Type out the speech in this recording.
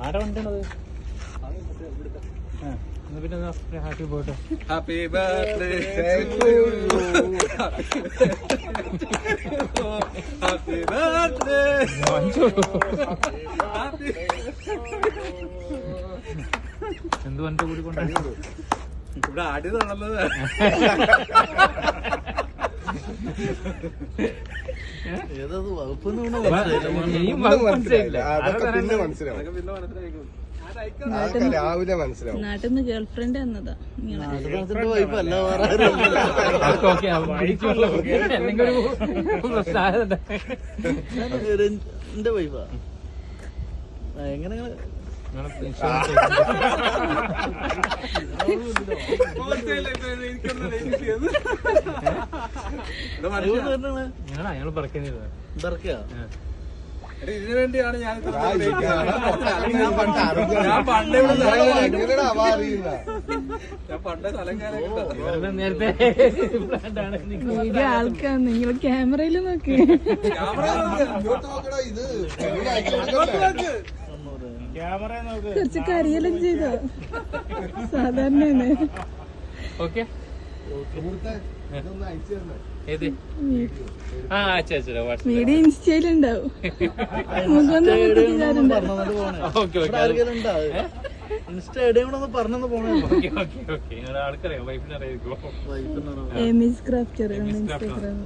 ആരാ വണ്ടിയാണത്? പിന്നെ happy birthday. Happy birthday happy birthday. എന്ത് വണ്ടി കൂടി കൊണ്ട് ഇവിടെ അടി നടന്നത്. ഏതത് വകുപ്പെന്ന് മനസ്സിലായില്ല. അതൊക്കെ പിന്നെ മനസ്സിലാവും. രാവിലെ മനസ്സിലാവും. നാട്ടിൽ നിന്ന് ഗേൾ ഫ്രണ്ട് എന്നതാ. വൈഫല്ല എന്റെ വൈഫാ. എങ്ങനെ ഞങ്ങൾ പറക്കുന്നില്ല. ഇതിനു വേണ്ടിയാണ് ഞാൻ പണ്ടേ സ്ഥലം നേരത്തെ വീഡിയോ ആൾക്കാർ നിങ്ങൾ ക്യാമറയിൽ നോക്കി കുറച്ച് കരിയെല്ലാം ചെയ്തോ സാധാരണ. ഓക്കെ ഏത്? ആ വീഡിയോ ഇൻസ്റ്റയിലുണ്ടാവും. മുഖമൊന്നും ഓക്കെ ഓക്കെ ഇൻസ്റ്റ ഐഡിയ കൂടെ ഒന്ന് പറഞ്ഞു പോണേ. ഓക്കെ ഓക്കെ ആൾക്കറിയാം. വൈഫിനറിയായിരിക്കും. Emi's crafter Instagram.